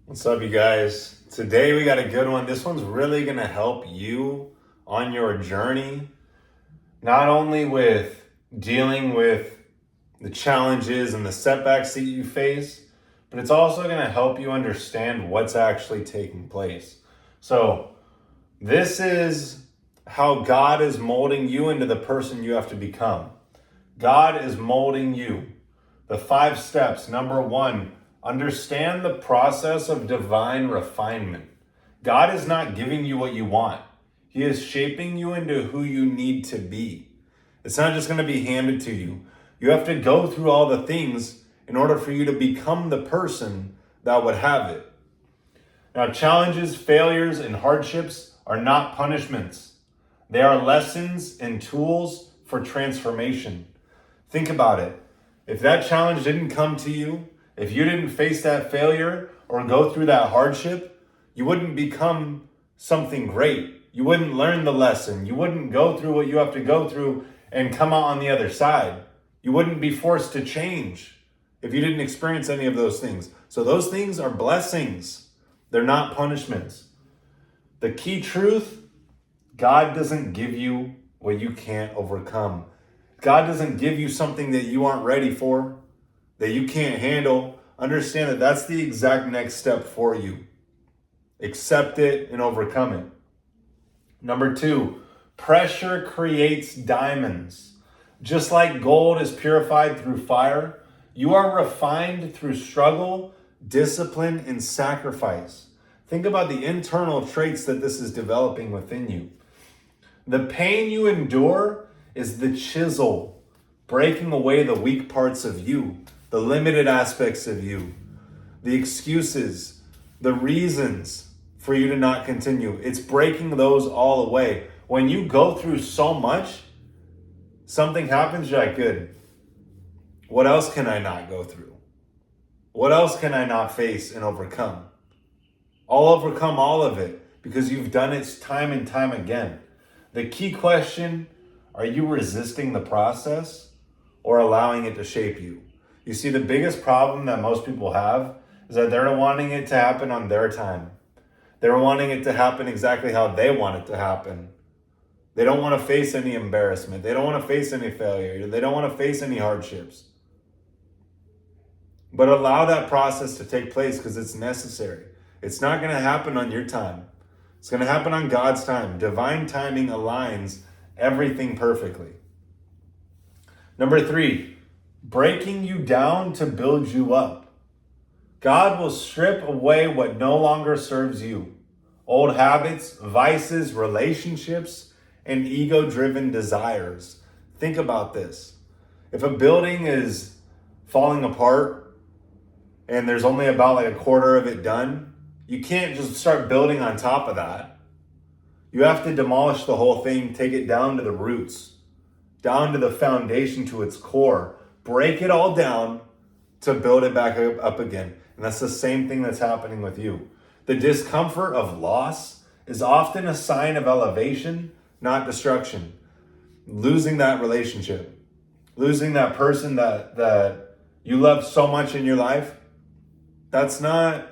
What's up, you guys? Today we got a good one. This one's really going to help you on your journey, not only with dealing with the challenges and the setbacks that you face, but it's also going to help you understand what's actually taking place. So, this is how God is molding you into the person you have to become. God is molding you. The 5 steps. Number 1, understand the process of divine refinement. God is not giving you what you want. He is shaping you into who you need to be. It's not just going to be handed to you. You have to go through all the things in order for you to become the person that would have it. Now, challenges, failures, and hardships are not punishments. They are lessons and tools for transformation. Think about it. If that challenge didn't come to you, if you didn't face that failure or go through that hardship, you wouldn't become something great. You wouldn't learn the lesson. You wouldn't go through what you have to go through and come out on the other side. You wouldn't be forced to change if you didn't experience any of those things. So those things are blessings. They're not punishments. The key truth, God doesn't give you what you can't overcome. God doesn't give you something that you aren't ready for, that you can't handle. Understand that that's the exact next step for you. Accept it and overcome it. Number 2, pressure creates diamonds. Just like gold is purified through fire, you are refined through struggle, discipline, and sacrifice. Think about the internal traits that this is developing within you. The pain you endure is the chisel breaking away the weak parts of you, the limited aspects of you, the excuses, the reasons for you to not continue. It's breaking those all away. When you go through so much, something happens, you're like, good. What else can I not go through? What else can I not face and overcome? I'll overcome all of it because you've done it time and time again. The key question, are you resisting the process or allowing it to shape you? You see, the biggest problem that most people have is that they're wanting it to happen on their time. They're wanting it to happen exactly how they want it to happen. They don't want to face any embarrassment. They don't want to face any failure. They don't want to face any hardships. But allow that process to take place because it's necessary. It's not going to happen on your time. It's going to happen on God's time. Divine timing aligns everything perfectly. Number 3, breaking you down to build you up. God will strip away what no longer serves you. Old habits, vices, relationships, and ego-driven desires. Think about this. If a building is falling apart and there's only about like a quarter of it done, you can't just start building on top of that. You have to demolish the whole thing, take it down to the roots, down to the foundation, to its core, break it all down to build it back up again. And that's the same thing that's happening with you. The discomfort of loss is often a sign of elevation, not destruction. Losing that relationship, losing that person that you love so much in your life, that's not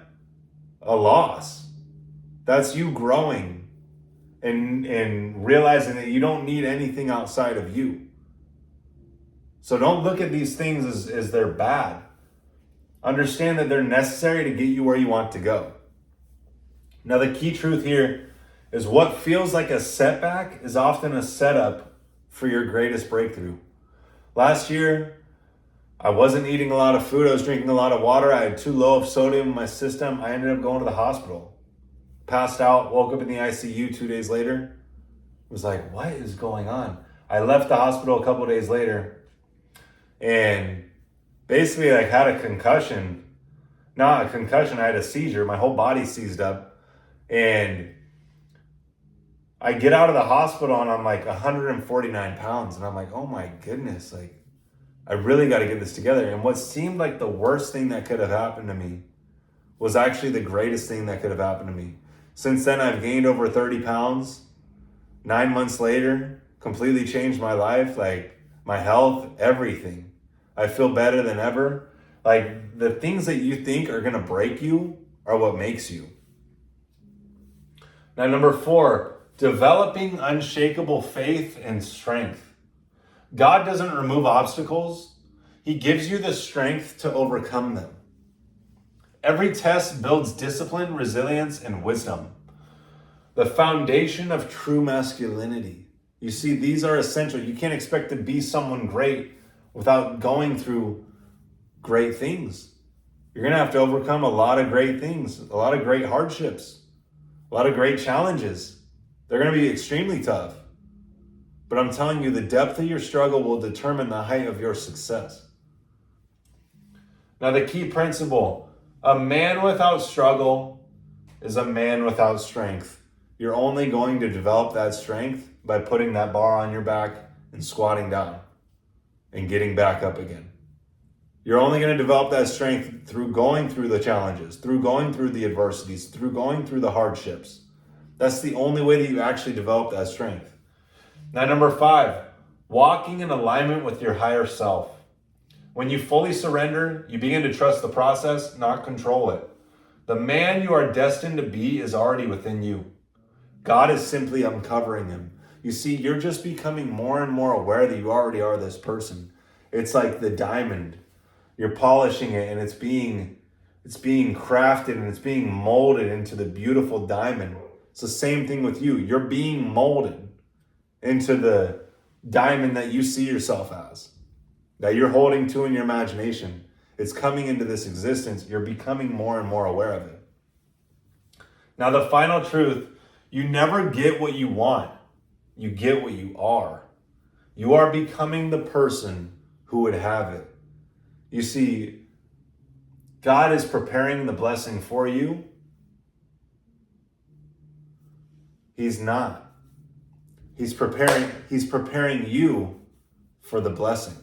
a loss. That's you growing and realizing that you don't need anything outside of you. So don't look at these things as they're bad. Understand that they're necessary to get you where you want to go. Now, the key truth here is what feels like a setback is often a setup for your greatest breakthrough. Last year, I wasn't eating a lot of food. I was drinking a lot of water. I had too low of sodium in my system. I ended up going to the hospital. Passed out, woke up in the ICU 2 days later. Was like, what is going on? I left the hospital a couple days later and basically like had a concussion. Not a concussion, I had a seizure. My whole body seized up. And I get out of the hospital and I'm like 149 pounds. And I'm like, oh my goodness, like I really got to get this together. And what seemed like the worst thing that could have happened to me was actually the greatest thing that could have happened to me. Since then, I've gained over 30 pounds. 9 months later, completely changed my life, like my health, everything. I feel better than ever. Like the things that you think are going to break you are what makes you. Now, number 4, developing unshakable faith and strength. God doesn't remove obstacles. He gives you the strength to overcome them. Every test builds discipline, resilience, and wisdom. The foundation of true masculinity. You see, these are essential. You can't expect to be someone great without going through great things. You're going to have to overcome a lot of great things, a lot of great hardships, a lot of great challenges. They're going to be extremely tough. But I'm telling you, the depth of your struggle will determine the height of your success. Now, the key principle, a man without struggle is a man without strength. You're only going to develop that strength by putting that bar on your back and squatting down and getting back up again. You're only going to develop that strength through going through the challenges, through going through the adversities, through going through the hardships. That's the only way that you actually develop that strength. Now, number 5, walking in alignment with your higher self. When you fully surrender, you begin to trust the process, not control it. The man you are destined to be is already within you. God is simply uncovering him. You see, you're just becoming more and more aware that you already are this person. It's like the diamond. You're polishing it and it's being crafted and it's being molded into the beautiful diamond. It's the same thing with you. You're being molded into the diamond that you see yourself as, that you're holding to in your imagination. It's coming into this existence. You're becoming more and more aware of it. Now, the final truth, you never get what you want. You get what you are. You are becoming the person who would have it. You see, God is preparing the blessing for you. He's not. He's preparing you for the blessing.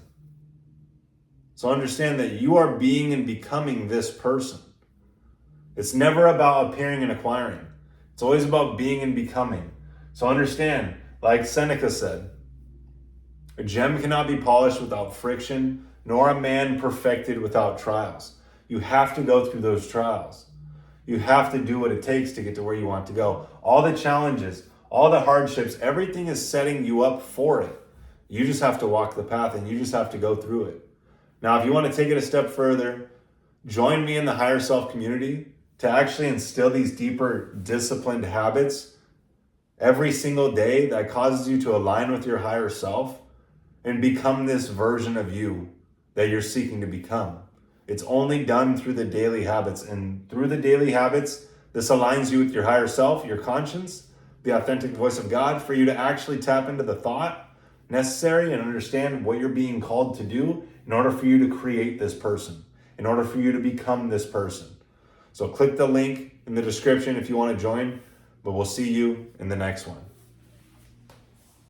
So understand that you are being and becoming this person. It's never about appearing and acquiring. It's always about being and becoming. So understand, like Seneca said, a gem cannot be polished without friction, nor a man perfected without trials. You have to go through those trials. You have to do what it takes to get to where you want to go. All the challenges, all the hardships, everything is setting you up for it. You just have to walk the path and you just have to go through it. Now, if you want to take it a step further, join me in the Higher Self community to actually instill these deeper disciplined habits every single day that causes you to align with your higher self and become this version of you that you're seeking to become. It's only done through the daily habits, and through the daily habits, this aligns you with your higher self, your conscience, the authentic voice of God, for you to actually tap into the thought necessary and understand what you're being called to do in order for you to create this person, in order for you to become this person. So click the link in the description if you want to join, but we'll see you in the next one.